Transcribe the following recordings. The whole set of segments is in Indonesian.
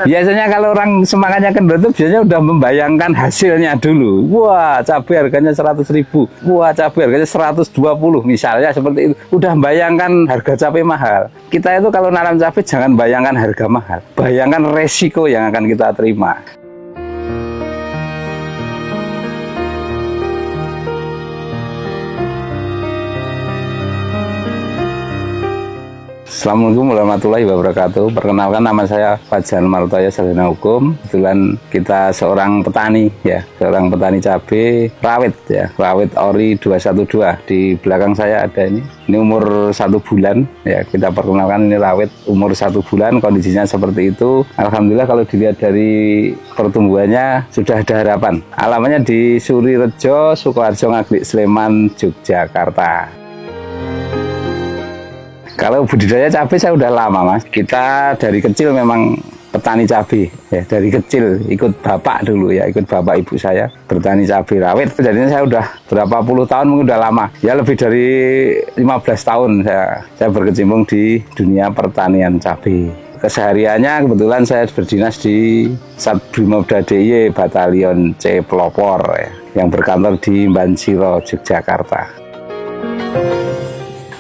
Biasanya kalau orang semangatnya kendor itu biasanya udah membayangkan hasilnya dulu. Wah, cabai harganya 100.000. Wah, cabai harganya 120 misalnya seperti itu. Udah membayangkan harga cabai mahal. Kita itu kalau nanam cabai jangan bayangkan harga mahal. Bayangkan resiko yang akan kita terima. Assalamualaikum warahmatullahi wabarakatuh. Perkenalkan, nama saya Fajar Martoyo, sarjana hukum. Kebetulan kita seorang petani ya, seorang petani cabai rawit ya, rawit ori 212. Di belakang saya ada ini umur 1 bulan ya. Kita perkenalkan, ini rawit umur 1 bulan, kondisinya seperti itu. Alhamdulillah kalau dilihat dari pertumbuhannya sudah ada harapan. Alamatnya di Surirejo, Sukoharjo, Ngaglik, Sleman, Yogyakarta. Kalau budidaya cabai saya udah lama, Mas. Kita dari kecil memang petani cabai ya, dari kecil ikut bapak dulu ya, ikut bapak ibu saya bertani cabai rawit. Jadinya saya udah berapa puluh tahun, mungkin udah lama ya, lebih dari 15 tahun saya berkecimpung di dunia pertanian cabai. Kesehariannya kebetulan saya berdinas di Satbrimob DIY Batalion C Pelopor ya, yang berkantor di Banjiro, Yogyakarta.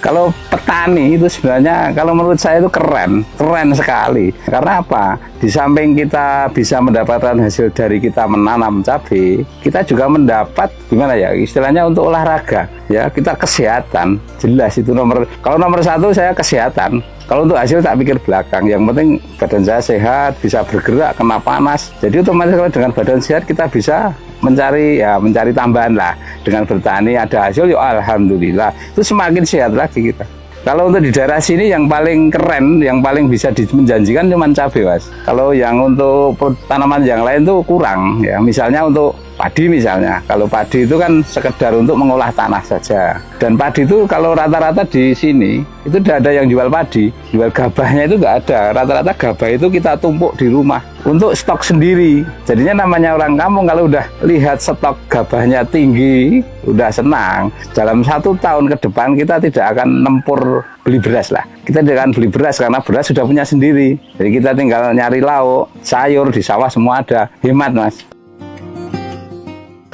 Kalau petani itu sebenarnya kalau menurut saya itu keren sekali. Karena apa? Di samping kita bisa mendapatkan hasil dari kita menanam cabai, kita juga mendapat gimana ya, istilahnya untuk olahraga ya, kita kesehatan. Jelas itu kalau nomor 1 saya kesehatan. Kalau untuk hasil tak pikir belakang, yang penting badan saya sehat, bisa bergerak, kena panas. Jadi otomatis kalau dengan badan sehat kita bisa mencari tambahan lah. Dengan bertani ada hasil, ya alhamdulillah. Itu semakin sehat lagi kita. Kalau untuk di daerah sini yang paling keren, yang paling bisa menjanjikan cuma cabai, Mas. Kalau yang untuk tanaman yang lain tuh kurang ya. Misalnya untuk padi misalnya. Kalau padi itu kan sekedar untuk mengolah tanah saja. Dan padi itu kalau rata-rata di sini itu tidak ada yang jual padi, jual gabahnya itu nggak ada. Rata-rata gabah itu kita tumpuk di rumah untuk stok sendiri. Jadinya namanya orang kampung kalau udah lihat stok gabahnya tinggi, udah senang. Dalam 1 tahun ke depan kita tidak akan nempur beli beras lah. Kita tidak akan beli beras karena beras sudah punya sendiri. Jadi kita tinggal nyari lauk, sayur di sawah semua ada. Hemat, Mas.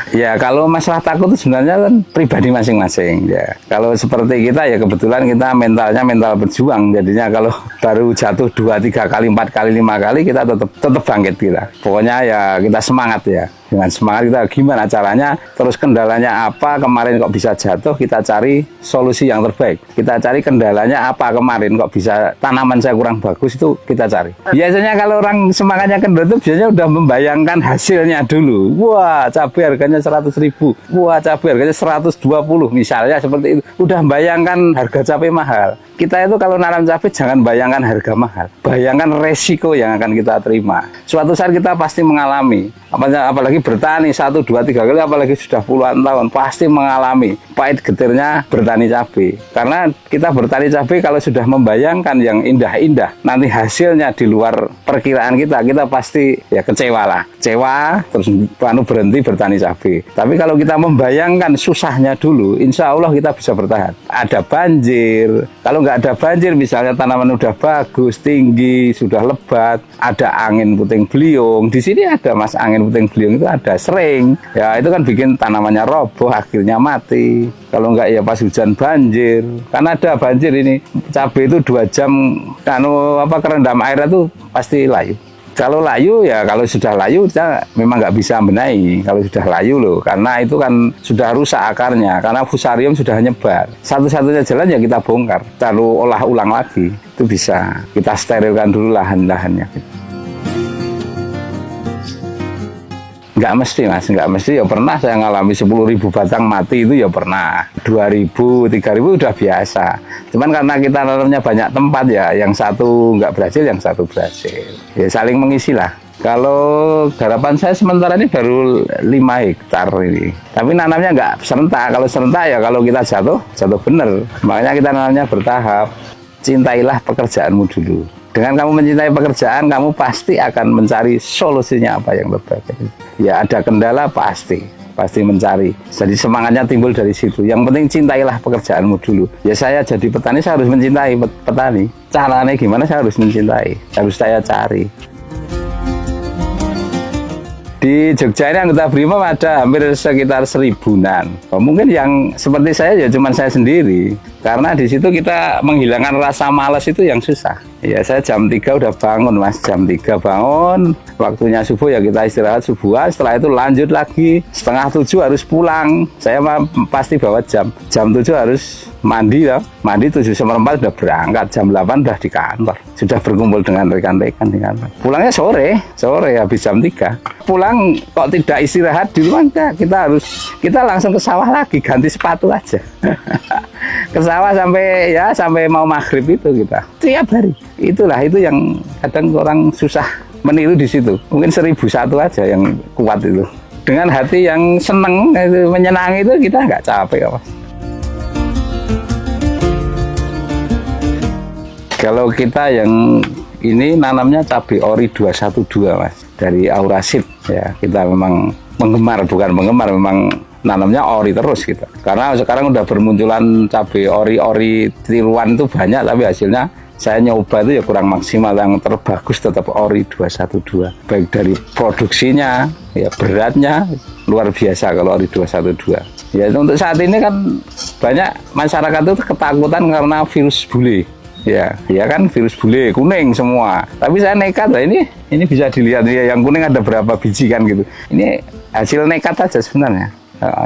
Ya, kalau masalah takut itu sebenarnya kan pribadi masing-masing ya. Kalau seperti kita ya kebetulan kita mentalnya mental berjuang. Jadinya kalau baru jatuh 2, 3 kali, 4 kali, 5 kali kita tetap bangkit kita. Pokoknya ya kita semangat ya. Dengan semangat kita gimana caranya, terus kendalanya apa, kemarin kok bisa jatuh, kita cari solusi yang terbaik. Kita cari kendalanya apa kemarin kok bisa tanaman saya kurang bagus, itu kita cari. Biasanya kalau orang semangatnya kendor itu biasanya udah membayangkan hasilnya dulu. Wah, cabai harganya 100.000. Wah, cabai harganya 120 misalnya seperti itu. Udah membayangkan harga cabai mahal. Kita itu kalau nanam cabai jangan bayangkan harga mahal, bayangkan resiko yang akan kita terima. Suatu saat kita pasti mengalami, apalagi bertani 1, 2, 3 kali, apalagi sudah puluhan tahun, pasti mengalami pahit getirnya bertani cabai. Karena kita bertani cabai kalau sudah membayangkan yang indah-indah, nanti hasilnya di luar perkiraan kita pasti ya kecewa lah. Kecewa, terus berhenti bertani cabai. Tapi kalau kita membayangkan susahnya dulu, insya Allah kita bisa bertahan. Ada banjir, kalau nggak ada banjir, misalnya tanaman udah bagus, tinggi, sudah lebat, ada angin puting beliung. Di sini ada, Mas, angin puting beliung itu ada sering. Ya itu kan bikin tanamannya roboh, akhirnya mati. Kalau nggak ya pas hujan banjir. Karena ada banjir ini, cabai itu 2 jam kerendam air itu pasti layu. Kalau layu ya, kalau sudah layu kita memang nggak bisa benahi kalau sudah layu loh, karena itu kan sudah rusak akarnya, karena fusarium sudah nyebar. Satu-satunya jalan ya kita bongkar, lalu olah ulang lagi, itu bisa kita sterilkan dulu lahan-lahannya. Nggak mesti, Mas, nggak mesti. Ya pernah saya ngalami 10.000 batang mati, itu ya pernah. 2.000, 3.000 udah biasa. Cuman karena kita nanamnya banyak tempat ya, yang satu nggak berhasil, yang satu berhasil. Ya saling mengisi lah. Kalau garapan saya sementara ini baru 5 hektar ini. Tapi nanamnya nggak serentak. Kalau serentak ya kalau kita jatuh bener. Makanya kita nanamnya bertahap. Cintailah pekerjaanmu dulu. Dengan kamu mencintai pekerjaan, kamu pasti akan mencari solusinya apa yang terbaik. Ya ada kendala pasti mencari. Jadi semangatnya timbul dari situ. Yang penting cintailah pekerjaanmu dulu. Ya saya jadi petani, saya harus mencintai petani. Caranya gimana, saya harus mencintai. Harus saya cari. Di Jogja ini anggota BRIMOB ada hampir sekitar 1000-an. Mungkin yang seperti saya ya cuma saya sendiri. Karena di situ kita menghilangkan rasa malas itu yang susah. Ya saya jam 3 udah bangun Mas, jam 3 bangun. Waktunya subuh ya kita istirahat subuhan, setelah itu lanjut lagi. Setengah 7 harus pulang. Saya pasti bawa jam 7 harus mandi ya. Mandi 7:15 udah berangkat, jam 8 udah di kantor. Sudah berkumpul dengan rekan-rekan di kantor. Pulangnya sore habis jam 3. Pulang kok tidak istirahat di rumah enggak, kita langsung ke sawah lagi, ganti sepatu aja. Ke sawah sampai mau maghrib itu kita tiap hari. Itu yang kadang orang susah meniru di situ. Mungkin 1001 aja yang kuat itu. Dengan hati yang seneng, menyenangi itu kita nggak capek Mas. Kalau kita yang ini nanamnya cabai ori 212 Mas, dari Aurasid ya. Kita memang memang nanamnya ori terus gitu. Karena sekarang udah bermunculan cabai ori tiruan itu banyak, tapi hasilnya saya nyoba itu ya kurang maksimal. Yang terbagus tetap ori 212. Baik dari produksinya, ya beratnya luar biasa kalau ori 212. Ya untuk saat ini kan banyak masyarakat itu ketakutan karena virus bule. Ya kan virus bule kuning semua. Tapi saya nekat lah, ini bisa dilihat ya, yang kuning ada berapa biji kan gitu. Ini hasil nekat aja sebenarnya.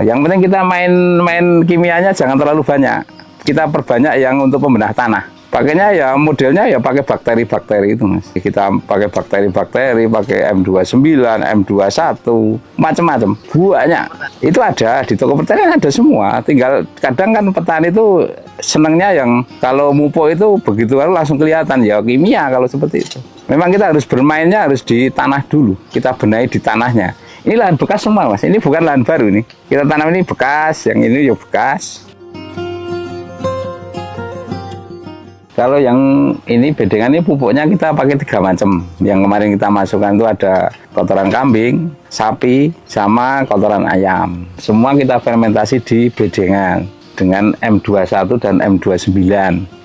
Yang penting kita main kimianya jangan terlalu banyak. Kita perbanyak yang untuk pembenah tanah. Pakainya ya modelnya ya pakai bakteri-bakteri itu Mas. Kita pakai bakteri-bakteri, pakai M29, M21, macam-macam. Banyak. Itu ada di toko pertanian, ada semua. Tinggal kadang kan petani itu senangnya yang kalau mupuk itu begitu langsung kelihatan ya kimia kalau seperti itu. Memang kita harus bermainnya harus di tanah dulu. Kita benahi di tanahnya. Ini lahan bekas semua Mas. Ini bukan lahan baru nih. Kita tanam ini bekas, yang ini ya bekas. Kalau yang ini bedengan ini pupuknya kita pakai 3 macam. Yang kemarin kita masukkan itu ada kotoran kambing, sapi, sama kotoran ayam. Semua kita fermentasi di bedengan dengan M21 dan M29.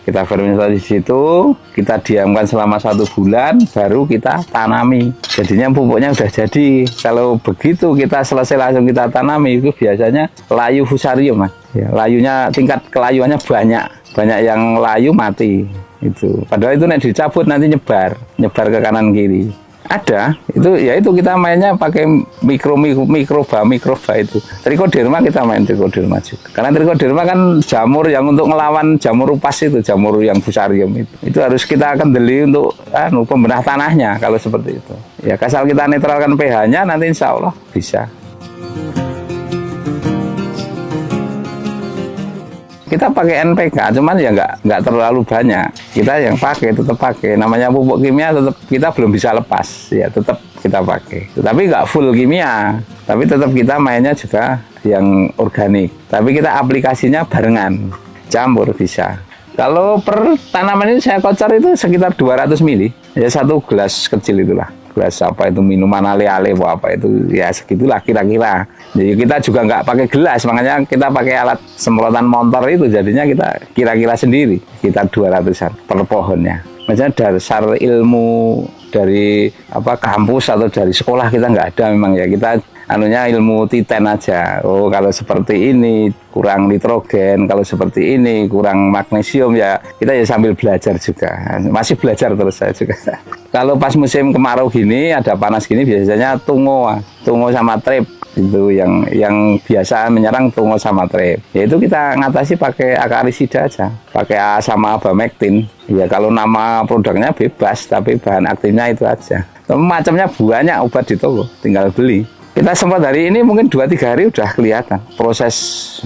Kita fermentasi di situ, kita diamkan selama 1 bulan, baru kita tanami. Jadinya pupuknya udah jadi. Kalau begitu kita selesai langsung kita tanami, itu biasanya layu fusarium Mas. Ya, layunya tingkat kelayuannya banyak yang layu mati itu. Padahal itu nek dicabut nanti nyebar ke kanan kiri. Ada itu kita mainnya pakai mikroba itu. Trichoderma kita main trichoderma juga. Karena trichoderma kan jamur yang untuk ngelawan jamur upas itu, jamur yang fusarium itu. Itu harus kita kendali untuk pembenah tanahnya kalau seperti itu. Ya asal kita netralkan pH-nya nanti insya Allah bisa. Kita pakai NPK, cuman ya nggak terlalu banyak. Kita yang tetap pakai. Namanya pupuk kimia tetap kita belum bisa lepas, ya tetap kita pakai. Tapi nggak full kimia, tapi tetap kita mainnya juga yang organik. Tapi kita aplikasinya barengan, campur bisa. Kalau per tanaman ini saya kocor itu sekitar 200 ml, ya 1 gelas kecil itulah. Gelas apa itu minuman ale-ale apa itu ya segitulah kira-kira. Jadi kita juga nggak pakai gelas, makanya kita pakai alat semprotan motor itu, jadinya kita kira-kira sendiri kita 200-an per pohonnya. Maksudnya dasar ilmu dari kampus atau dari sekolah kita nggak ada memang ya, kita ilmu titen aja. Oh kalau seperti ini kurang nitrogen, kalau seperti ini kurang magnesium ya kita ya sambil belajar juga. Masih belajar terus saya juga. Kalau pas musim kemarau gini ada panas gini biasanya tungo sama trip itu yang biasa menyerang tungo sama trip. Yaitu kita ngatasi pakai akarisida aja, pakai A sama abamectin. Ya kalau nama produknya bebas tapi bahan aktifnya itu aja. Macamnya banyak obat di toko, tinggal beli. Kita sempat hari ini mungkin 2-3 hari udah kelihatan proses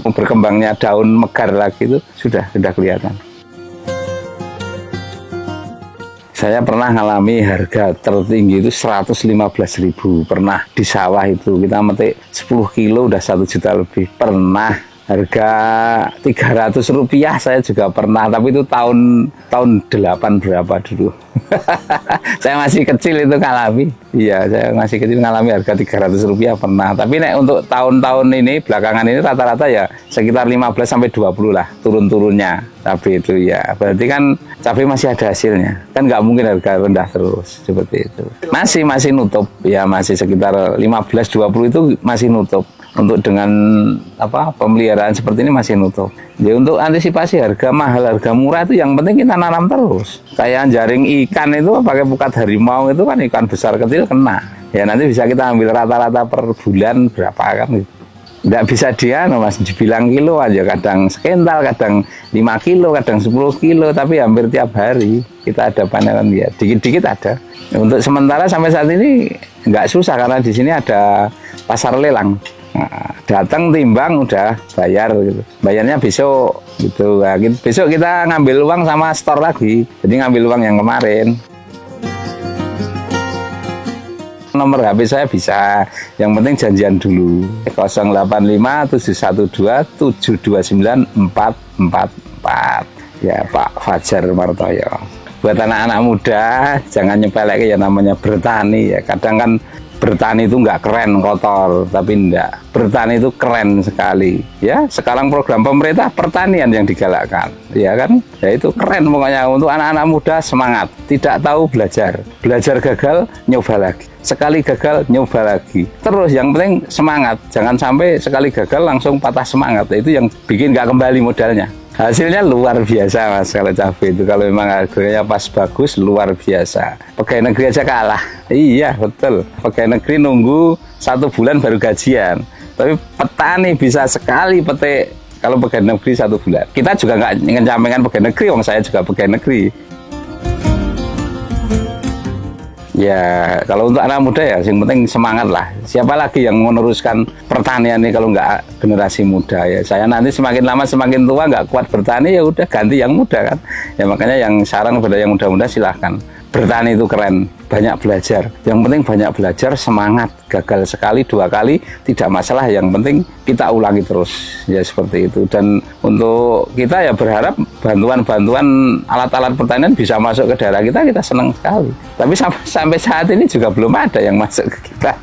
berkembangnya daun megar lagi itu sudah kelihatan. Saya pernah ngalami harga tertinggi itu 115.000, pernah di sawah itu kita metik 10 kilo udah 1 juta lebih, pernah harga 300 rupiah saya juga pernah, tapi itu tahun 8 berapa dulu. Saya masih kecil itu ngalami. Iya, saya masih kecil ngalami harga Rp300 pernah. Tapi nek untuk tahun-tahun ini belakangan ini rata-rata ya sekitar 15 sampai 20 lah turun-turunnya cabai itu ya. Berarti kan cabai masih ada hasilnya. Kan nggak mungkin harga rendah terus seperti itu. Masih nutup ya, masih sekitar 15-20 itu masih nutup. Untuk dengan apa pemeliharaan seperti ini masih nutup. Ya untuk antisipasi harga mahal, harga murah itu yang penting kita nanam terus. Kayak jaring ikan itu pakai pukat harimau itu kan ikan besar kecil kena. Ya nanti bisa kita ambil rata-rata per bulan berapa kan gitu. Nggak bisa dia mas dibilang kilo aja, kadang sekental, kadang 5 kilo, kadang 10 kilo, tapi hampir tiap hari kita ada panenan dia, dikit-dikit ada. Untuk sementara sampai saat ini nggak susah karena di sini ada pasar lelang. Nah, datang timbang udah bayar gitu. Bayarnya besok gitu. Nah, besok kita ngambil uang sama store lagi. Jadi ngambil uang yang kemarin. Nomor HP saya bisa, yang penting janjian dulu. 085 712 729 444. Ya Pak Fajar Martoyo. Buat anak-anak muda jangan nyepelek ya namanya bertani ya. Kadang kan bertani itu nggak keren, kotor, tapi enggak. Bertani itu keren sekali. Ya, sekarang program pemerintah pertanian yang digalakkan, ya kan? Ya itu keren pokoknya untuk anak-anak muda semangat. Tidak tahu belajar, belajar gagal, nyoba lagi. Sekali gagal, nyoba lagi. Terus yang penting semangat. Jangan sampai sekali gagal langsung patah semangat. Itu yang bikin nggak kembali modalnya. Hasilnya luar biasa mas kalau cabai itu, kalau memang harganya pas bagus luar biasa. Pegawai negeri aja kalah. Iya betul, pegawai negeri nunggu 1 bulan baru gajian, tapi petani bisa sekali petik kalau pegawai negeri 1 bulan. Kita juga nggak ngecampingkan pegawai negeri, wong saya juga pegawai negeri. Ya, kalau untuk anak muda ya, yang penting semangat lah. Siapa lagi yang meneruskan pertanian ini kalau nggak generasi muda ya? Saya nanti semakin lama semakin tua nggak kuat bertani ya udah ganti yang muda kan. Ya makanya yang saran kepada yang muda-muda silahkan. Bertani itu keren, banyak belajar. Yang penting banyak belajar, semangat. Gagal sekali, 2 kali, tidak masalah. Yang penting kita ulangi terus. Ya seperti itu. Dan untuk kita ya berharap bantuan-bantuan alat-alat pertanian bisa masuk ke daerah kita senang sekali. Tapi sampai saat ini juga belum ada yang masuk ke kita.